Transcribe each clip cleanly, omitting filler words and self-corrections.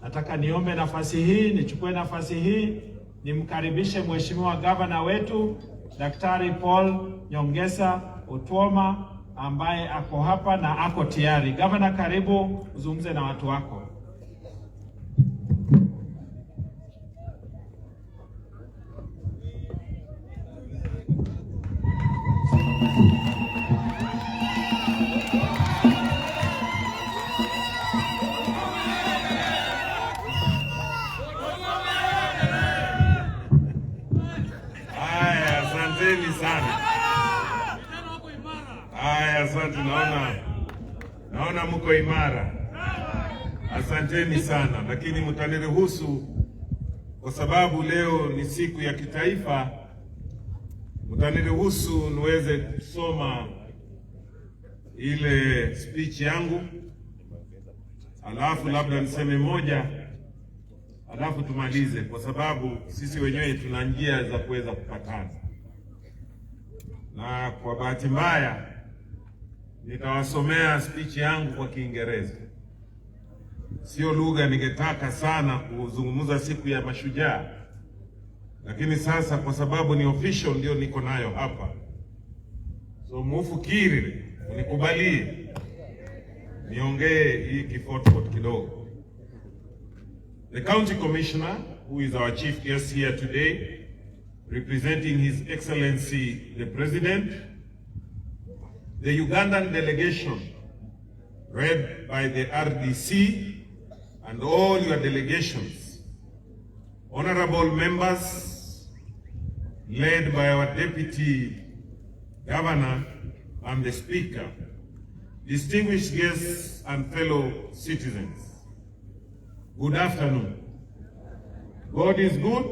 Nataka niombe nafasi hii, nichukue nafasi hii, nimkaribishe Mheshimiwa Governor wetu Daktari Paul Otuoma ambaye ako hapa na ako tayari. Governor, karibu uzungumze na watu wako. Asanteni sana. Asante, naona mko imara. Asanteni sana, lakini mtaniruhusu kwa sababu leo ni siku ya kitaifa, mtaniruhusu niweze kusoma ile speech yangu, alafu labda niseme moja, alafu tumalize, kwa sababu sisi wenyewe tuna njia za kuweza kupatana. Na kwa bahati mbaya nitawasomea speech yangu kwa Kiingereza. Sio lugha ningetaka sana kuzungumza siku ya Mashujaa, lakini sasa kwa sababu ni official ndio niko nayo hapa. So mufikiri, unikubalie niongee hii kifotfot kidogo. The County Commissioner, who is our chief guest here today, representing His Excellency the President, the Ugandan delegation, led by the RDC, and all your delegations, honorable members, led by our Deputy Governor and the Speaker, distinguished guests and fellow citizens, good afternoon. God is good,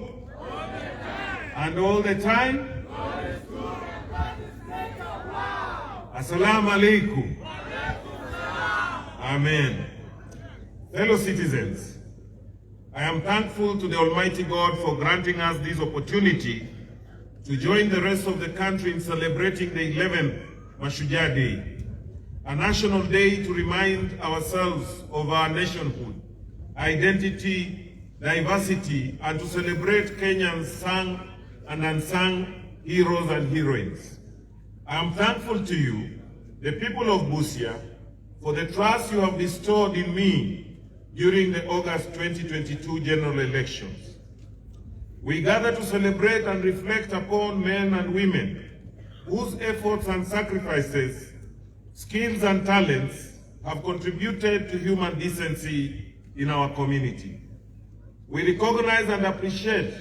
and all the time. Assalamu alaikum. Amen. Fellow citizens, I am thankful to the Almighty God for granting us this opportunity to join the rest of the country in celebrating the 11th Mashujaa Day, a national day to remind ourselves of our nationhood, identity, diversity, and to celebrate Kenyans' sung and unsung heroes and heroines. I am thankful to you, the people of Busia, for the trust you have bestowed in me during the August 2022 general elections. We gather to celebrate and reflect upon men and women whose efforts and sacrifices, skills and talents have contributed to human decency in our community. We recognize and appreciate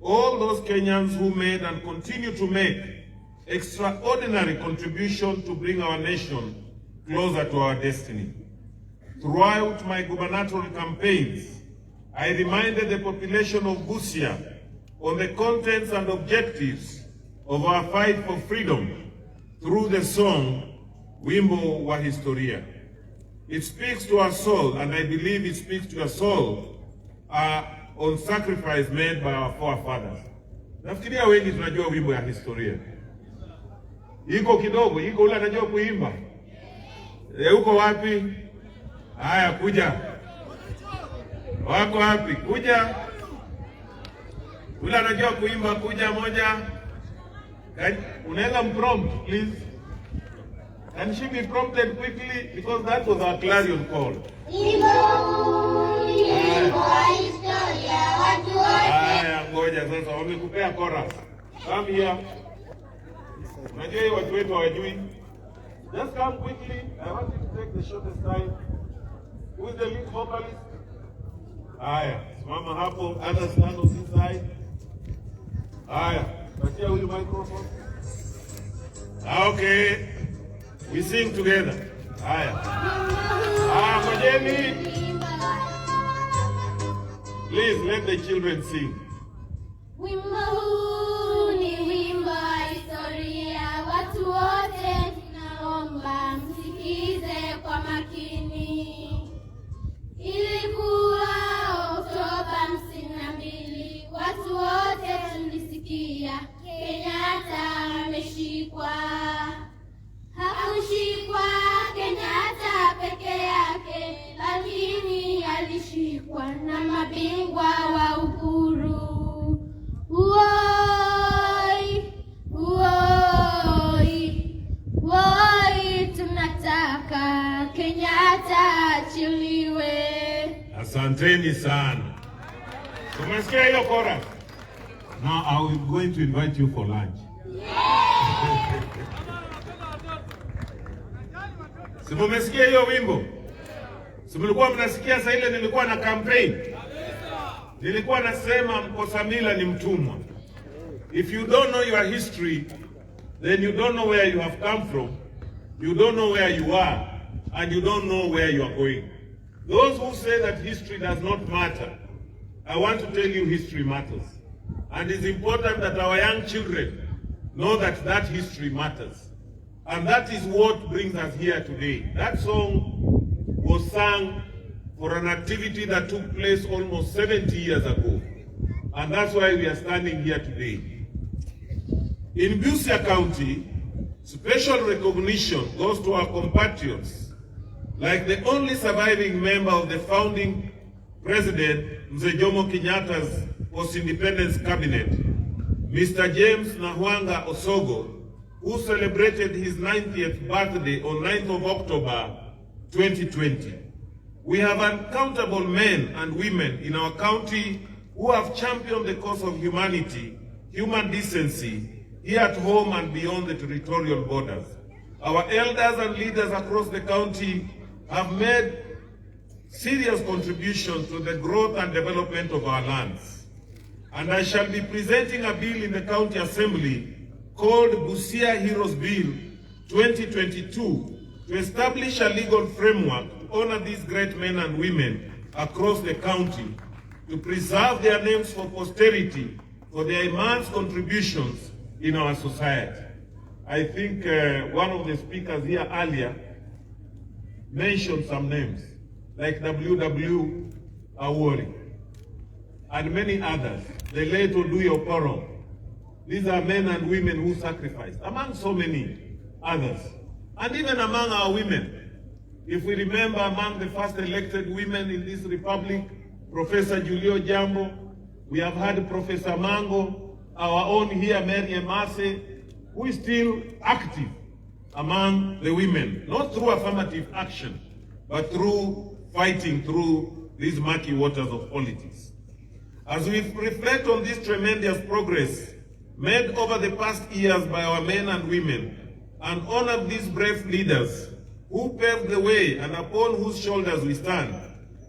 all those Kenyans who made and continue to make extraordinary contribution to bring our nation closer to our destiny. Throughout my gubernatorial campaigns, I reminded the population of Busia on the contents and objectives of our fight for freedom through the song, Wimbo wa Historia. It speaks to our soul, and I believe it speaks to our soul on sacrifice made by our forefathers. Nafikiria wengi tunajua wimbo ya historia. Iko kidogo, iko ule anajua kuimba. Uko wapi? Haya, kuja. Wako wapi? Kuja. Ule anajua kuimba, kuja moja. Unaweza prompt, please. Can she be prompted quickly? Because that was our clarion call. Haya, ngoja sasa, wamekupea chorus. Come here. Unajua hii watu wetu hawajui. Just come quickly. I want you to take the shortest time. Who is the lead vocalist? Haya, simama hapo. Others stand on this side. Haya, patia huyu microphone. Okay. We sing together. Haya. Ngojeni. Please let the children sing. Wimbo huu ni wimbo wa historia. Watu wote tunaomba msikize kwa makini. Ilikuwa Oktoba 52. Watu wote tulisikia Kenyatta ameshikwa. Hakushikwa Kenyatta peke yake, lakini alishikwa. tulishikwa na mabingwa wa uhuru. Uoi, uoi, uoi, tunataka Kenyatta achiliwe. Asanteni sana. Tumesikia hiyo chorus. Now I will going to invite you for lunch. Si mumesikia hiyo wimbo? Si mlikuwa mnasikia saa ile nilikuwa na campaign? Nilikuwa nasema mkosamila ni mtumwa. If you don't know your history, then you don't know where you have come from, you don't know where you are, and you don't know where you are going. Those who say that history does not matter, I want to tell you history matters. And it's important that our young children know that that history matters. And that is what brings us here today. That song was sung for an activity that took place almost 70 years ago. And that's why we are standing here today. In Busia County, special recognition goes to our compatriots, like the only surviving member of the founding President Mzee Jomo Kenyatta's post-independence cabinet, Mr. James Nahwanga Osogo, who celebrated his 90th birthday on 9th of October 2020. We have uncountable men and women in our county who have championed the cause of humanity, human decency, here at home and beyond the territorial borders. Our elders and leaders across the county have made serious contributions to the growth and development of our lands. And I shall be presenting a bill in the County Assembly called Busia Heroes Bill 2022 to establish a legal framework to honor these great men and women across the county, to preserve their names for posterity for their immense contributions in our society. I think one of the speakers here earlier mentioned some names, like W.W. Awori, and many others, the late Oduyo Poro. These are men and women who sacrificed, among so many others. And even among our women, if we remember among the first elected women in this republic, Professor Julio Jambo, we have had Professor Mango, our own here, Mary Emase, who is still active among the women, not through affirmative action, but through fighting through these murky waters of politics. As we reflect on this tremendous progress made over the past years by our men and women, and honor these brave leaders who paved the way and upon whose shoulders we stand,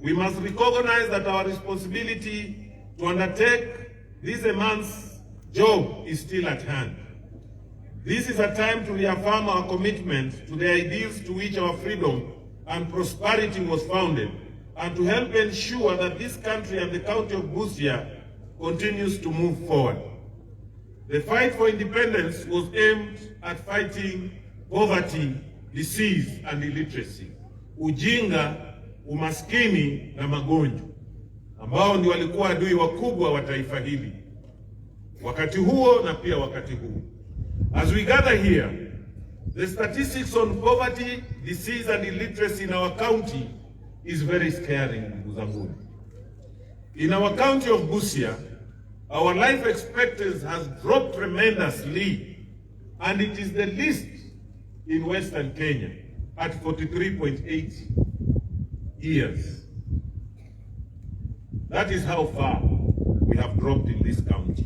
we must recognize that our responsibility to undertake this immense job is still at hand. This is a time to reaffirm our commitment to the ideals to which our freedom and prosperity was founded, and to help ensure that this country and the county of Busia continues to move forward. The fight for independence was aimed at fighting poverty, disease, and illiteracy, ujinga, umaskini na magonjwa, ambao ndio walikuwa adui wakubwa wa taifa hili wakati huo na pia wakati huu. As we gather here, the statistics on poverty, disease, and illiteracy in our county is very scaring, ndugu zangu. In our county of Busia, our life expectancy has dropped tremendously, and it is the least in Western Kenya at 43.8 years. That is how far we have dropped in this county.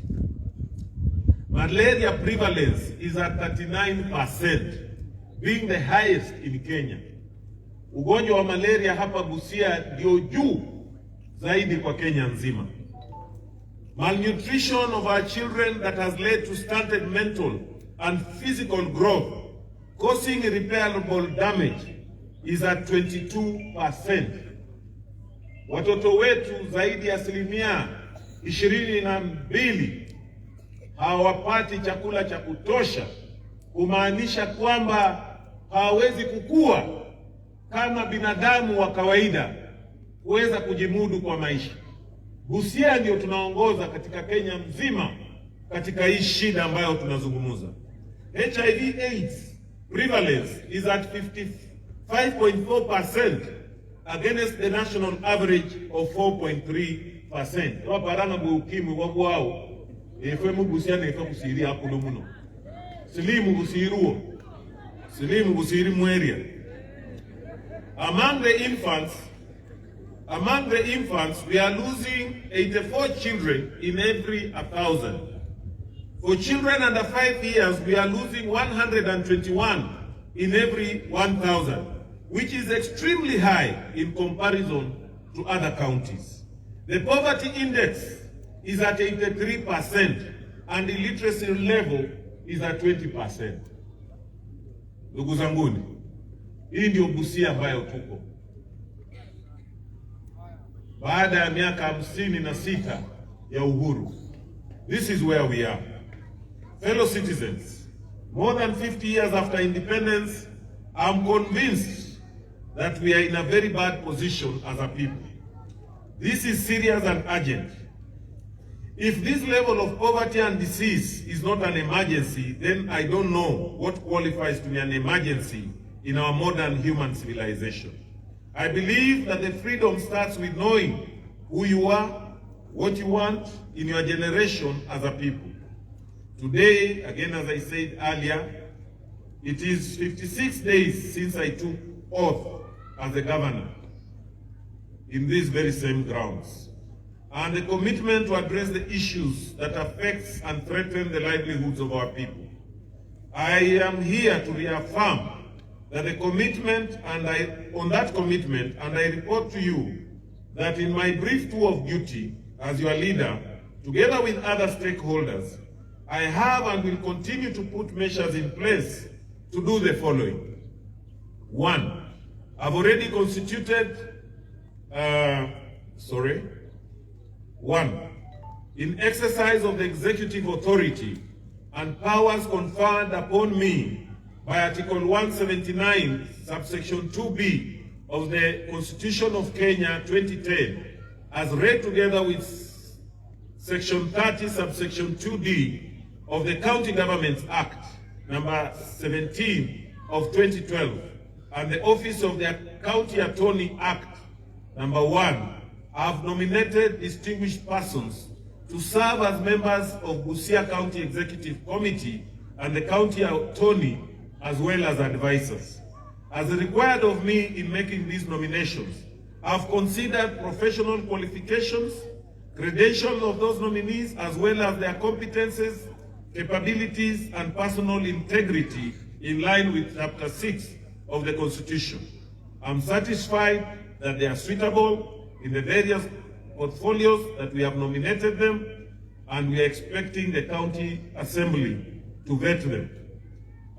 Malaria prevalence is at 39%, being the highest in Kenya. Ugonjwa wa malaria hapa Busia ndio juu zaidi kwa Kenya nzima. Malnutrition of our children that has led to stunted mental and physical growth, causing irreparable damage, is at 22%. Watoto wetu zaidi ya 22% hawapati chakula cha kutosha, kumaanisha kwamba hawawezi kukua kama binadamu wa kawaida kuweza kujimudu kwa maisha. Busia ndio tunaongoza katika Kenya mzima katika hii shida ambayo tunazungumza. HIV/AIDS prevalence is at 55.4%, against the national average of 4.3%. Waparanga buukimwi wabwao, efwe Busia na efwe kusiri hakuno muno. Silimu busiruo, silimu busiri mweria. Among the infants, we are losing 84 children in every 1,000. For children under 5 years, we are losing 121 in every 1,000, which is extremely high in comparison to other counties. The poverty index is at 83% and the literacy level is at 20%. Ndugu zanguni, hii ndio Busia ambayo tuko. Baada ya miaka 56 ya uhuru. This is where we are. Fellow citizens, more than 50 years after independence, I'm convinced that we are in a very bad position as a people. This is serious and urgent. If this level of poverty and disease is not an emergency, then I don't know what qualifies to be an emergency in our modern human civilization. I believe that the freedom starts with knowing who you are, what you want in your generation as a people. Today, again as I said earlier, it is 56 days since I took oath as a governor in these very same grounds. And the commitment to address the issues that affects and threaten the livelihoods of our people. I am here to reaffirm that the commitment on that commitment, and I report to you that in my brief tour of duty as your leader, together with other stakeholders, I have and will continue to put measures in place to do the following. 1, I've already constituted, in exercise of the executive authority and powers conferred upon me by Article 179, subsection 2B of the Constitution of Kenya 2010, as read together with Section 30, subsection 2D of the County Governments Act, number 17 of 2012, and the Office of the County Attorney Act, number 1, I have nominated distinguished persons to serve as members of Busia County Executive Committee and the County Attorney, as well as advisors. As required of me in making these nominations, I have considered professional qualifications, credentials of those nominees, as well as their competences, capabilities, and personal integrity in line with Chapter 6 of the Constitution. I'm satisfied that they are suitable in the various portfolios that we have nominated them, and we are expecting the County Assembly to vet them.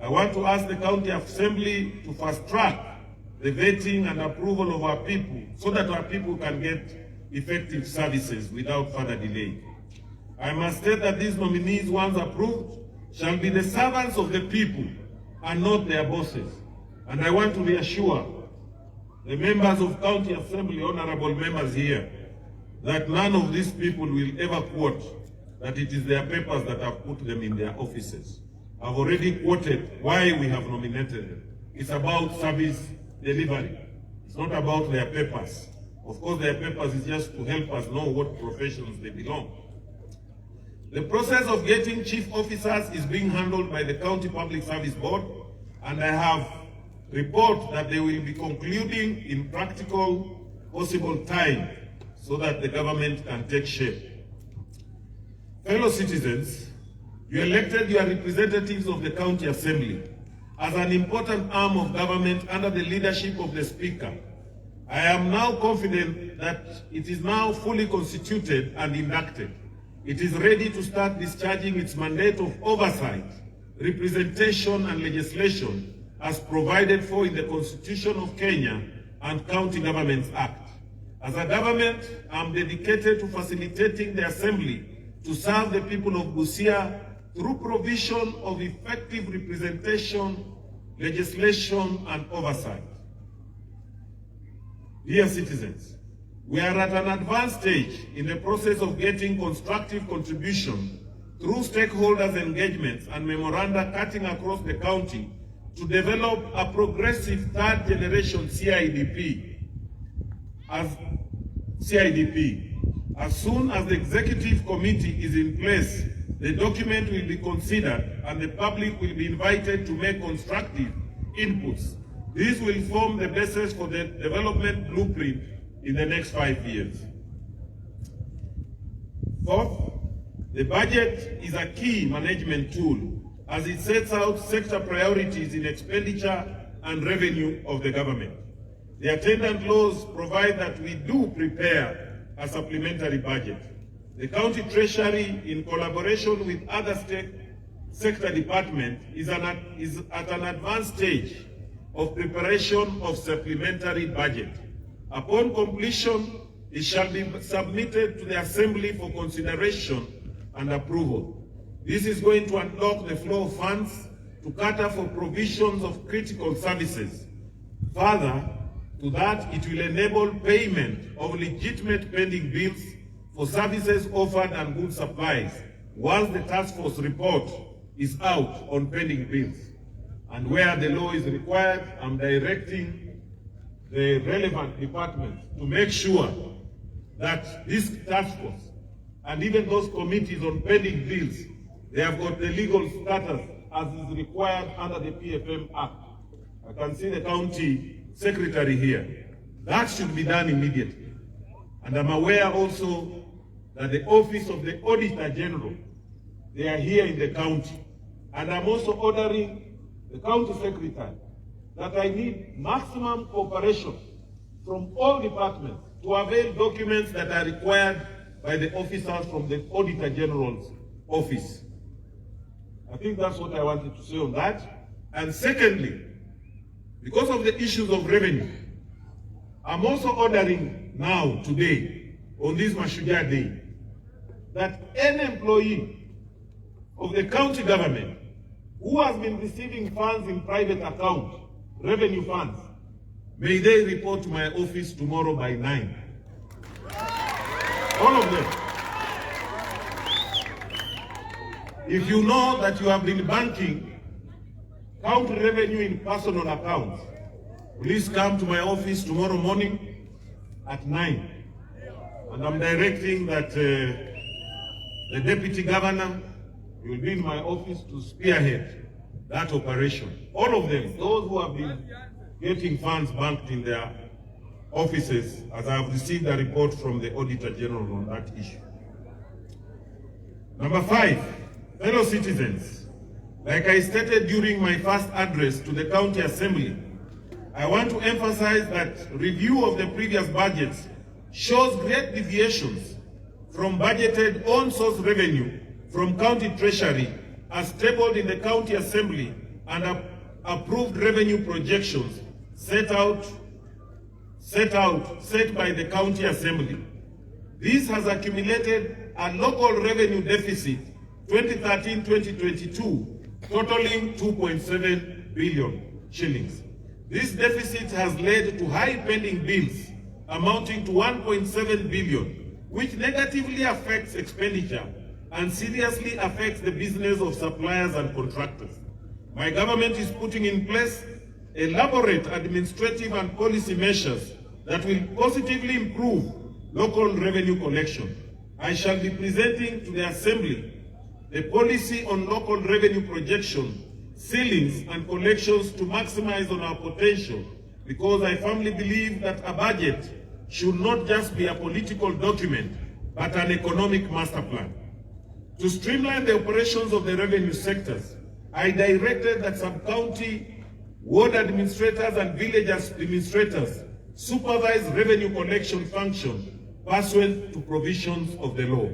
I want to ask the County Assembly to fast track the vetting and approval of our people so that our people can get effective services without further delay. I must state that these nominees, once approved, shall be the servants of the people and not their bosses. And I want to reassure the members of County Assembly, honorable members here, that none of these people will ever quote that it is their papers that have put them in their offices. I've already quoted why we have nominated them. It's about service delivery. It's not about their papers. Of course, their papers is just to help us know what professions they belong. The process of getting chief officers is being handled by the County Public Service Board, and I have report that they will be concluding in practical possible time so that the government can take shape. Fellow citizens, you elected your representatives of the County Assembly as an important arm of government under the leadership of the Speaker. I am now confident that it is now fully constituted and inducted. It is ready to start discharging its mandate of oversight, representation, and legislation as provided for in the Constitution of Kenya and County Governments Act. As a government, I am dedicated to facilitating the Assembly to serve the people of Busia through provision of effective representation, legislation, and oversight. Dear citizens, we are at an advanced stage in the process of getting constructive contribution through stakeholders' engagements and memoranda cutting across the county to develop a progressive third-generation CIDP. as CIDP. As soon as the executive committee is in place, the document will be considered and the public will be invited to make constructive inputs. This will form the basis for the development blueprint in the next 5 years. Fourth, the budget is a key management tool as it sets out sector priorities in expenditure and revenue of the government. The attendant laws provide that we do prepare a supplementary budget. The county treasury, in collaboration with other state sector departments, is at an advanced stage of preparation of supplementary budget. Upon completion, it shall be submitted to the Assembly for consideration and approval. This is going to unlock the flow of funds to cater for provisions of critical services. Further to that, it will enable payment of legitimate pending bills for services offered and goods supplies once the task force report is out on pending bills. And where the law is required, I'm directing the relevant departments to make sure that this task force and even those committees on pending bills, they have got the legal status as is required under the PFM Act. I can see the county secretary here. That should be done immediately. And I'm aware also that the Office of the Auditor General, they are here in the county. And I'm also ordering the county secretary that I need maximum cooperation from all departments to avail documents that are required by the officers from the Auditor General's office. I think that's what I wanted to say on that. And secondly, because of the issues of revenue, I'm also ordering now, today, on this Mashujaa Day, that any employee of the county government who has been receiving funds in private account, revenue funds, may they report to my office tomorrow by 9. All of them. If you know that you have been banking county revenue in personal accounts, please come to my office tomorrow morning at 9. And I'm directing that the Deputy Governor will be in my office to spearhead that operation. All of them, those who have been getting funds banked in their offices, as I have received a report from the Auditor General on that issue. Number 5, fellow citizens, like I stated during my first address to the County Assembly, I want to emphasize that review of the previous budgets shows great deviations from budgeted on-source revenue from county treasury as tabled in the County Assembly and approved revenue projections set by the County Assembly. This has accumulated a local revenue deficit 2013-2022 totaling 2.7 billion shillings. This deficit has led to high pending bills amounting to 1.7 billion, which negatively affects expenditure and seriously affects the business of suppliers and contractors. My government is putting in place elaborate administrative and policy measures that will positively improve local revenue collection. I shall be presenting to the Assembly the policy on local revenue projection, ceilings and collections to maximize on our potential, because I firmly believe that a budget should not just be a political document, but an economic master plan. To streamline the operations of the revenue sectors, I directed that sub-county ward administrators and village administrators supervise revenue collection function pursuant to provisions of the law.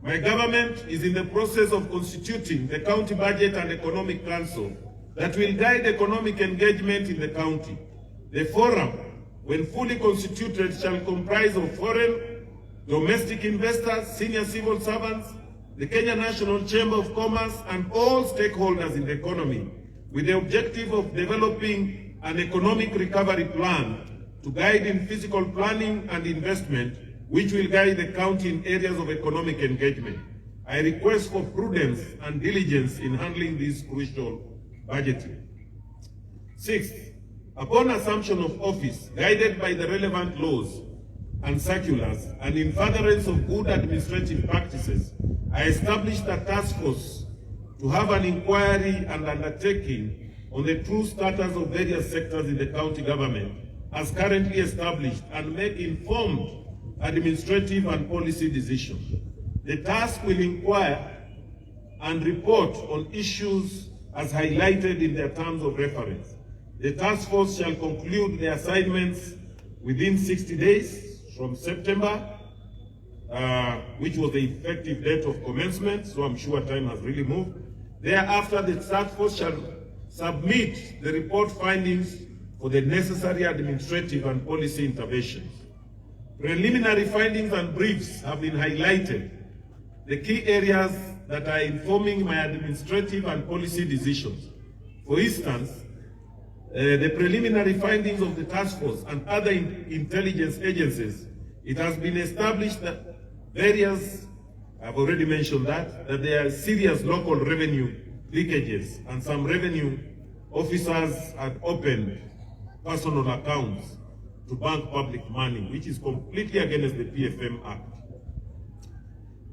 My government is in the process of constituting the County Budget and Economic Council that will guide economic engagement in the county. The forum, when fully constituted, shall comprise of foreign, domestic investors, senior civil servants, the Kenya National Chamber of Commerce, and all stakeholders in the economy, with the objective of developing an economic recovery plan to guide in fiscal planning and investment, which will guide the county in areas of economic engagement. I request for prudence and diligence in handling this crucial budgeting. 6th, Upon assumption of office, guided by the relevant laws and circulars, and in furtherance of good administrative practices, I established a task force to have an inquiry and undertaking on the true status of various sectors in the county government as currently established and make informed administrative and policy decisions. The task will inquire and report on issues as highlighted in their terms of reference. The task force shall conclude their assignments within 60 days from September, which was the effective date of commencement, so I'm sure time has really moved. Thereafter, the task force shall submit the report findings for the necessary administrative and policy interventions. Preliminary findings and briefs have been highlighted. The key areas that are informing my administrative and policy decisions. For instance, the preliminary findings of the task force and other intelligence agencies, it has been established that various, I've already mentioned that there are serious local revenue leakages and some revenue officers had opened personal accounts to bank public money, which is completely against the PFM Act.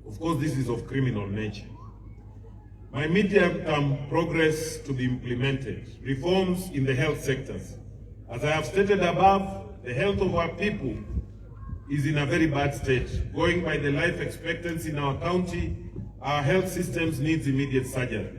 Of course, this is of criminal nature. My medium-term progress to be implemented, reforms in the health sectors. As I have stated above, the health of our people is in a very bad state. Going by the life expectancy in our county, our health systems needs immediate surgery.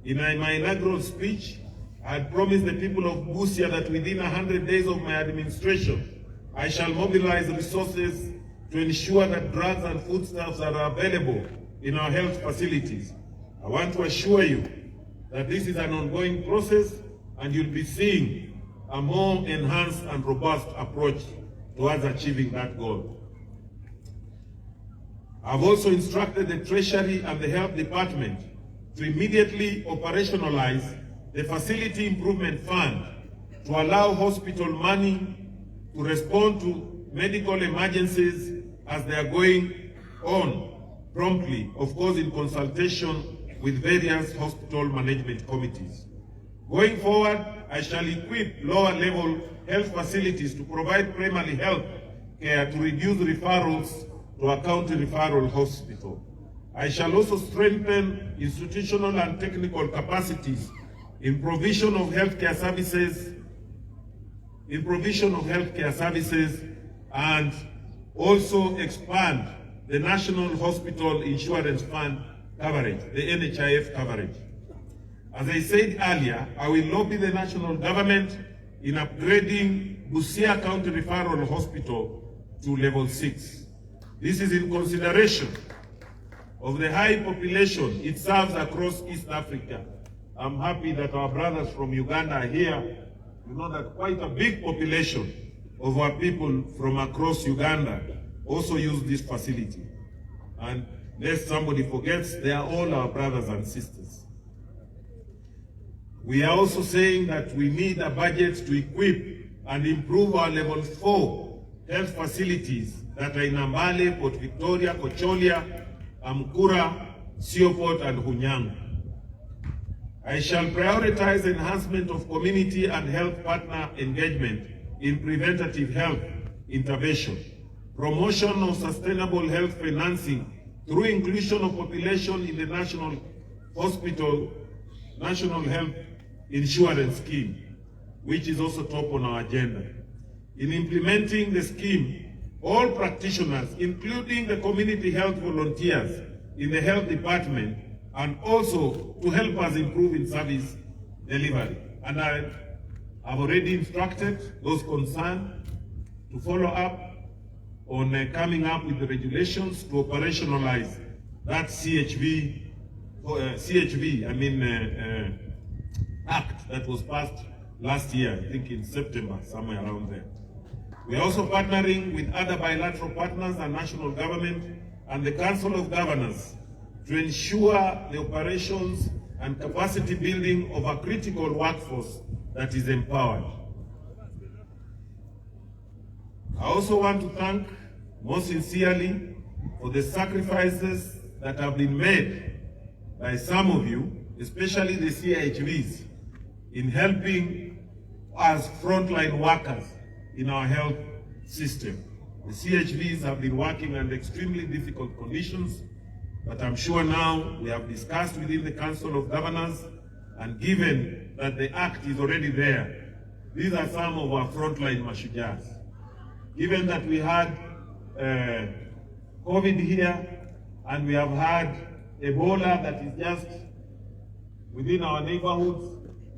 In my inaugural speech, I had promised the people of Busia that within 100 days of my administration, I shall mobilize resources to ensure that drugs and foodstuffs are available in our health facilities. I want to assure you that this is an ongoing process and you'll be seeing a more enhanced and robust approach towards achieving that goal. I've also instructed the Treasury and the Health Department to immediately operationalize the Facility Improvement Fund to allow hospital money to respond to medical emergencies as they are going on promptly, of course in consultation with various hospital management committees. Going forward, I shall equip lower-level health facilities to provide primary health care to reduce referrals to a county referral hospital. I shall also strengthen institutional and technical capacities in provision of healthcare services, and also expand the National Hospital Insurance Fund coverage, the NHIF coverage. As I said earlier, I will lobby the national government in upgrading Busia County Referral Hospital to level 6. This is in consideration of the high population it serves across East Africa. I'm happy that our brothers from Uganda are here. You know that quite a big population of our people from across Uganda also use this facility. And lest somebody forgets, they are all our brothers and sisters. We are also saying that we need a budget to equip and improve our level 4 health facilities that are in Ambale, Port Victoria, Kocholia, Amkura, Sioport, and Hunyang. I shall prioritize enhancement of community and health partner engagement in preventative health intervention, promotion of sustainable health financing through inclusion of population in the National Hospital, National Health Insurance Scheme, which is also top on our agenda. In implementing the scheme, all practitioners, including the community health volunteers in the health department, and also to help us improve in service delivery. And I've already instructed those concerned to follow up on coming up with the regulations to operationalize that act that was passed last year, I think in September, somewhere around there. We are also partnering with other bilateral partners and national government and the Council of Governors to ensure the operations and capacity building of a critical workforce that is empowered. I also want to thank most sincerely for the sacrifices that have been made by some of you, especially the CIHVs, in helping as frontline workers in our health system. The CHVs have been working under extremely difficult conditions, but I'm sure now we have discussed within the Council of Governors, and given that the Act is already there, these are some of our frontline Mashujaas. Given that we had COVID here, and we have had Ebola that is just within our neighborhoods,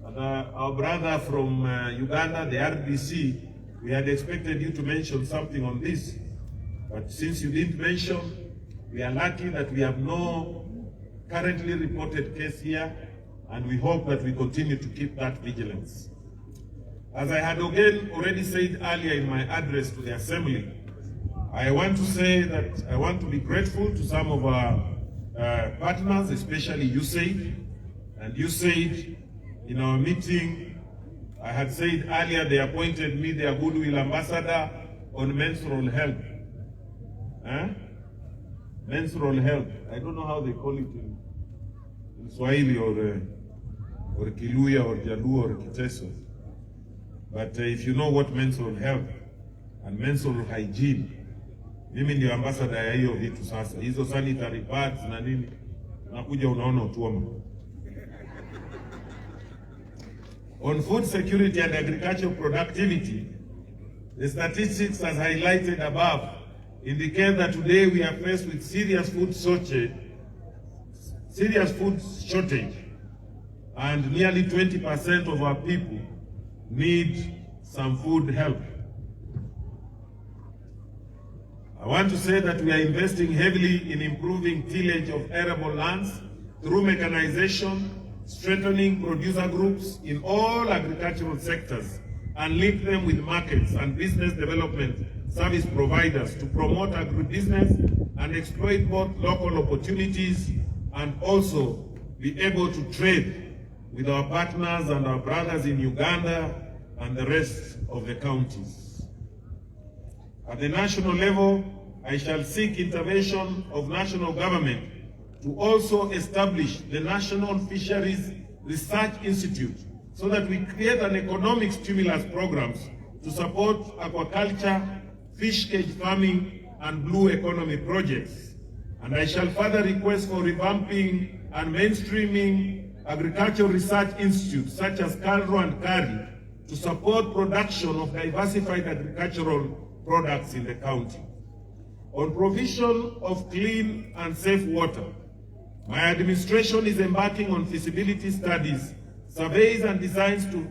and our brother from Uganda, the RDC, we had expected you to mention something on this, but since you didn't mention, we are lucky that we have no currently reported case here, and we hope that we continue to keep that vigilance. As I had again already said earlier in my address to the Assembly, I want to say that I want to be grateful to some of our partners, especially USAID. And USAID, in our meeting, I had said earlier they appointed me their goodwill ambassador on menstrual health. Menstrual health. I don't know how they call it in Swahili or Kiluya or Jalu or Kiteso. But if you know what menstrual health and menstrual hygiene, mimi ndio ambassador ya hiyo vitu sasa. Hizo sanitary pads na nini, nakuja unaona Otuoma. On food security and agricultural productivity, the statistics as highlighted above indicate that today we are faced with serious food shortage, and nearly 20% of our people need some food help. I want to say that we are investing heavily in improving tillage of arable lands through mechanization, strengthening producer groups in all agricultural sectors, and link them with markets and business development service providers to promote agribusiness and exploit both local opportunities and also be able to trade with our partners and our brothers in Uganda and the rest of the counties. At the national level, I shall seek intervention of national government to also establish the National Fisheries Research Institute so that we create an economic stimulus programs to support aquaculture, fish cage farming, and blue economy projects. And I shall further request for revamping and mainstreaming agricultural research institutes such as Calro and Kari to support production of diversified agricultural products in the county. On provision of clean and safe water, my administration is embarking on feasibility studies, surveys and designs to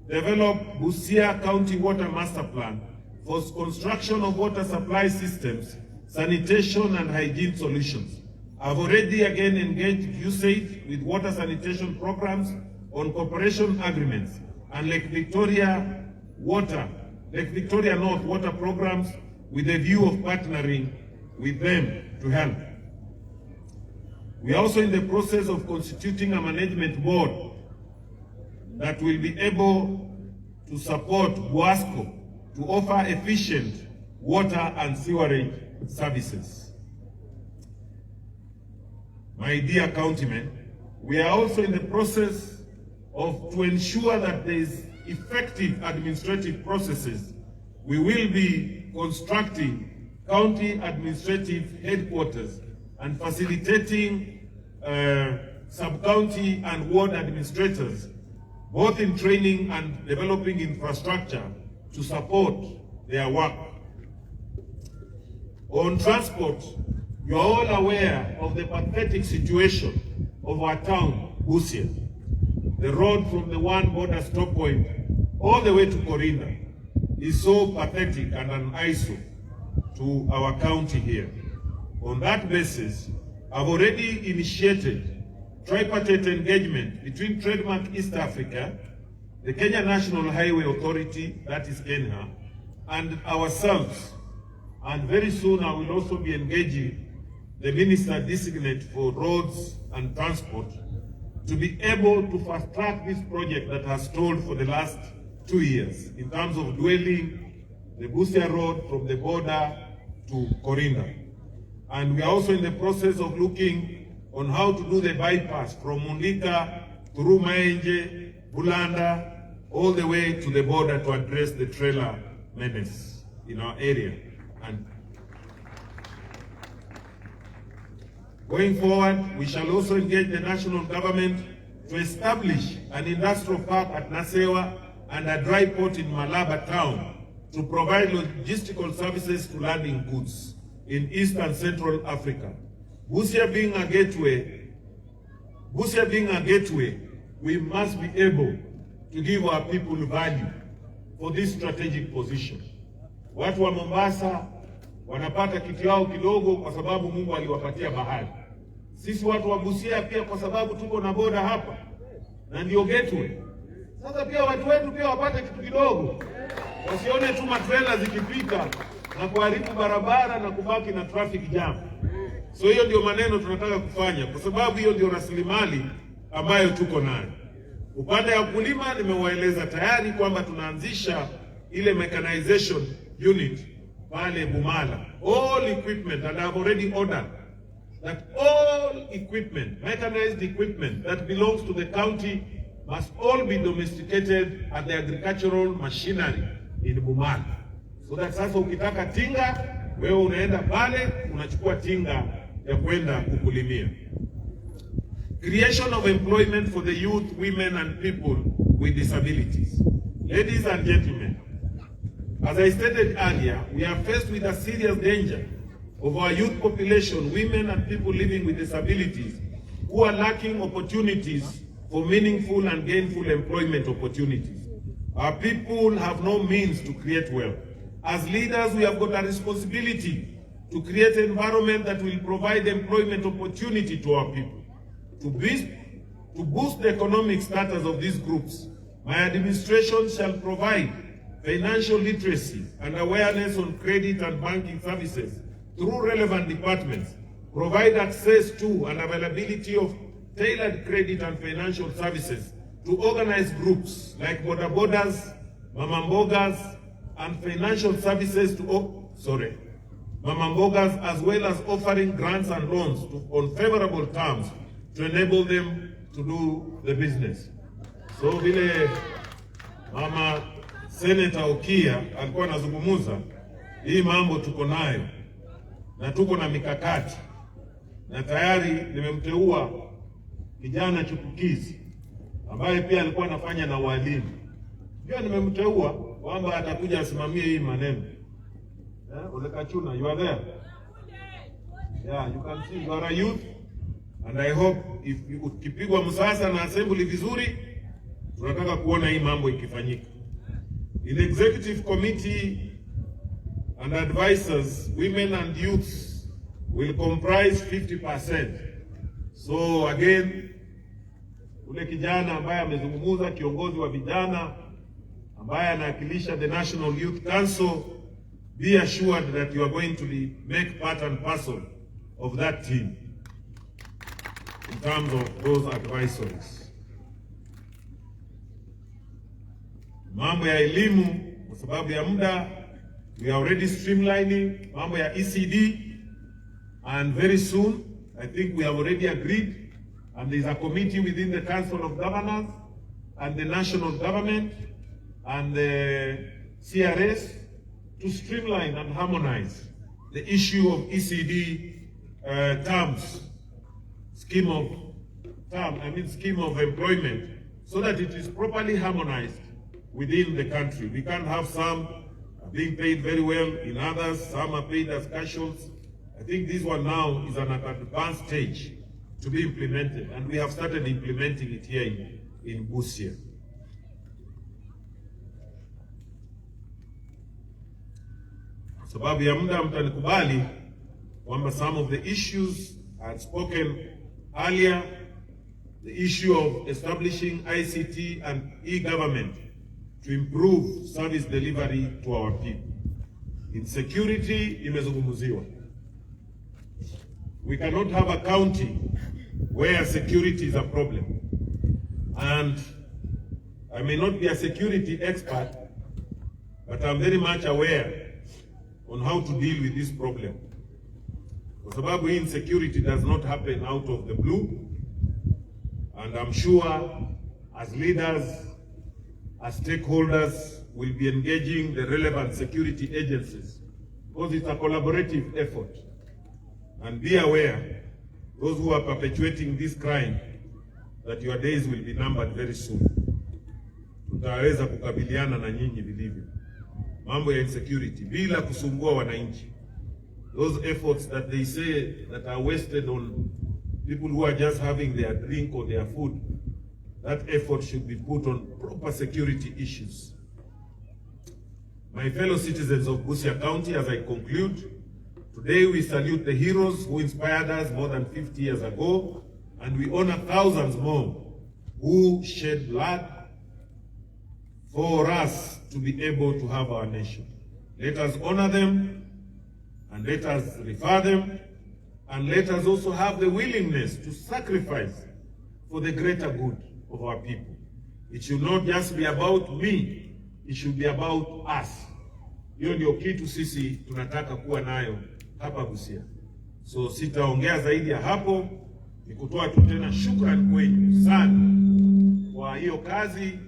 develop Busia County Water Master Plan for construction of water supply systems, sanitation and hygiene solutions. I've already again engaged USAID with water sanitation programs on cooperation agreements and Lake Victoria North water programs with a view of partnering with them to help. We are also in the process of constituting a management board that will be able to support Buasco to offer efficient water and sewerage services. My dear countrymen, we are also in the process to ensure that there is effective administrative processes. We will be constructing county administrative headquarters and facilitating sub-county and ward administrators, both in training and developing infrastructure to support their work. On transport, you are all aware of the pathetic situation of our town, Busia. The road from the one border stop point all the way to Corinda is so pathetic and an eyesore to our county here. On that basis, I've already initiated tripartite engagement between Trademark East Africa, the Kenya National Highway Authority, that is KENHA, and ourselves. And very soon I will also be engaging the Minister Designate for Roads and Transport to be able to fast track this project that has stalled for the last 2 years in terms of dwelling the Busia Road from the border to Corinda. And we are also in the process of looking on how to do the bypass from Mundika through Maenje, Bulanda, all the way to the border to address the trailer menace in our area. And going forward, we shall also engage the national government to establish an industrial park at Nasewa and a dry port in Malaba town to provide logistical services to landing goods in East and Central Africa. Busia being a gateway, we must be able to give our people value for this strategic position. Watu wa Mombasa wanapata kitu yao kidogo kwa sababu Mungu aliwapatia bahari. Sisi watu wa Busia pia kwa sababu tuko na boda hapa na ndio gateway. Sasa pia watu wetu pia wapate kitu kidogo. Wasione tu matrela zikipita na kuharibu barabara na kubaki na traffic jam. So hiyo ndio maneno tunataka kufanya kwa sababu hiyo ndio rasilimali ambayo tuko nayo. Upande wa kulima nimewaeleza tayari kwamba tunaanzisha ile mechanization unit pale Bumala. All equipment, and I have already ordered that all equipment, mechanized equipment that belongs to the county must all be domesticated at the agricultural machinery in Bumala. So that sasa ukitaka tinga, wewe unaenda pale, unachukua tinga ya kwenda kukulimia. Creation of employment for the youth, women and people with disabilities. Ladies and gentlemen, as I stated earlier, we are faced with a serious danger of our youth population, women and people living with disabilities, who are lacking opportunities for meaningful and gainful employment opportunities. Our people have no means to create wealth. As leaders, we have got a responsibility to create an environment that will provide employment opportunity to our people. To boost the economic status of these groups, my administration shall provide financial literacy and awareness on credit and banking services through relevant departments, provide access to and availability of tailored credit and financial services to organized groups like Boda Bodas, Mama Mbogas, and financial services to Mama Mbogas, as well as offering grants and loans on favorable terms to enable them to do the business. So vile Mama Senator Okia alikuwa anazungumza, hii mambo tuko nayo na tuko na mikakati, na tayari nimemteua kijana chupukizi ambaye pia alikuwa anafanya na walimu. Pia nimemteua kwamba atakuja asimamie hii maneno. Ole Kachuna, you are there? Yeah, you can see you are a youth, and I hope if ukipigwa msasa na assembly vizuri, tunataka kuona hii mambo ikifanyika. In the executive committee and advisors, women and youths will comprise 50%. So again, ule kijana ambaye amezungumza, kiongozi wa vijana ambaye anawakilisha the National Youth Council, be assured that you are going to make part and parcel of that team in terms of those advisories. Mambo ya elimu, kwa sababu ya muda, we are already streamlining mambo ya ECD, and very soon I think we have already agreed, and there is a committee within the Council of Governors and the national government and the CRS to streamline and harmonize the issue of ECD scheme of employment, so that it is properly harmonized within the country. We can't have some being paid very well, in others some are paid as casuals. I think this one now is at an advanced stage to be implemented, and we have started implementing it here in Busia. Sababu ya muda mtanikubali kwamba some of the issues I had spoken earlier, the issue of establishing ICT and e-government to improve service delivery to our people. Insecurity imezungumziwa. We cannot have a county where security is a problem. And I may not be a security expert, but I'm very much aware on how to deal with this problem. Kwa sababu insecurity does not happen out of the blue, and I'm sure as leaders as stakeholders will be engaging the relevant security agencies, because it's a collaborative effort. And be aware, those who are perpetuating this crime, that your days will be numbered very soon. Tutaweza kukabiliana na nyinyi vilivyo. Mambo ya insecurity bila kusumbua wananchi. Those efforts that they say that are wasted on people who are just having their drink or their food, that effort should be put on proper security issues. My fellow citizens of Busia County, as I conclude, today we salute the heroes who inspired us more than 50 years ago, and we honor thousands more who shed blood for us to be able to have our nation. Let us honor them, and let us refer them, and let us also have the willingness to sacrifice for the greater good of our people. It should not just be about me, it should be about us. Hiyo ndio kitu sisi tunataka kuwa nayo hapa Busia. So sitaongea zaidi ya hapo, ni kutoa tu tena shukrani kwenu sana kwa hiyo kazi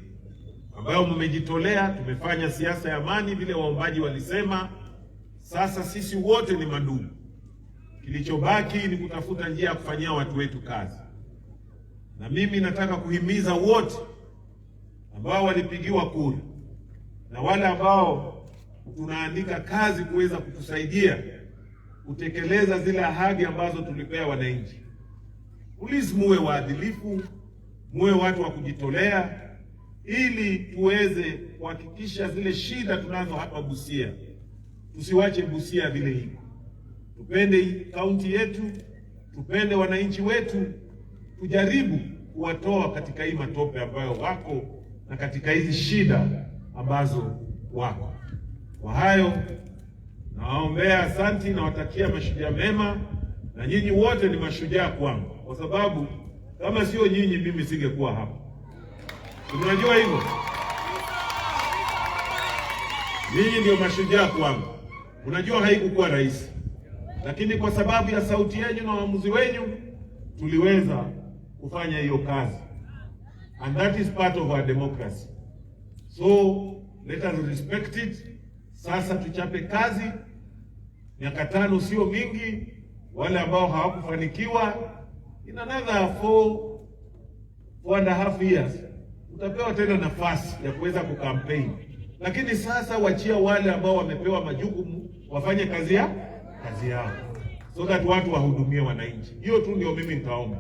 ambayo mmejitolea. Tumefanya siasa ya amani vile waombaji walisema. Sasa sisi wote ni mandugu. Kilichobaki ni kutafuta njia ya kufanyia watu wetu kazi. Na mimi nataka kuhimiza wote ambao walipigiwa kura na wale ambao tunaandika kazi kuweza kutusaidia kutekeleza zile ahadi ambazo tulipea wananchi. Please muwe waadilifu, muwe watu wa kujitolea, ili tuweze kuhakikisha zile shida tunazo hapa Busia, tusiwache Busia vile iko. Tupende kaunti yetu, tupende wananchi wetu, tujaribu kuwatoa katika hii matope ambayo wako na katika hizi shida ambazo wako. Kwa hayo nawaombea asanti, na watakia mashujaa mema, na nyinyi wote ni mashujaa kwangu, kwa sababu kama sio nyinyi mimi singekuwa hapa. Unajua hivyo? Nyinyi ndio mashujaa kwangu. Unajua haikukuwa rahisi, lakini kwa sababu ya sauti yenu na uamuzi wenu tuliweza kufanya hiyo kazi. And that is part of our democracy. So let us respect it. Sasa tuchape kazi. Miaka 5 sio mingi. Wale ambao hawakufanikiwa, in another 4.5 years utapewa tena nafasi ya kuweza kukampeni. Lakini sasa wachia wale ambao wamepewa majukumu wafanye kazi yao, so that watu wahudumie wananchi. Hiyo tu ndio mimi nitaomba.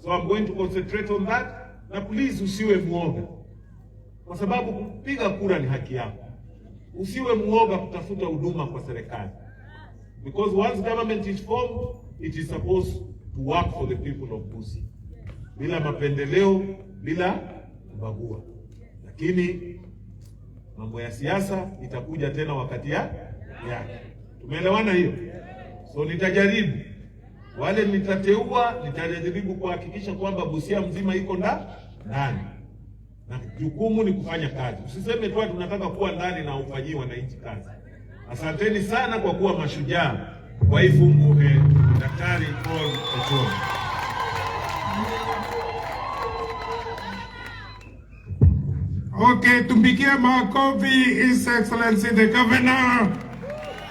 So I'm going to concentrate on that. Na please usiwe muoga, kwa sababu kupiga kura ni haki yako. Usiwe muoga kutafuta huduma kwa serikali, because once government is formed, it is supposed to work for the people of Busia, bila mapendeleo, bila kubagua. Lakini mambo ya siasa itakuja tena wakati yake. Tumeelewana hiyo? So nitajaribu, wale nitateua, nitajaribu kuhakikisha kwamba Busia mzima iko ndani. Na jukumu ni kufanya kazi. Usiseme tu tunataka kuwa ndani na ufanyie wananchi kazi. Asanteni sana kwa kuwa mashujaa kwa hii fungu Daktari Paul Otuoma. Okay, tumpigie makofi His Excellency the Governor.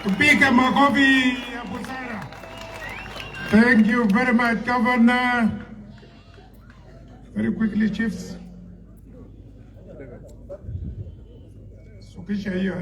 Tupige makofi ya busara. Thank you very much, Governor. Very quickly, chiefs. Sukisha hiyo.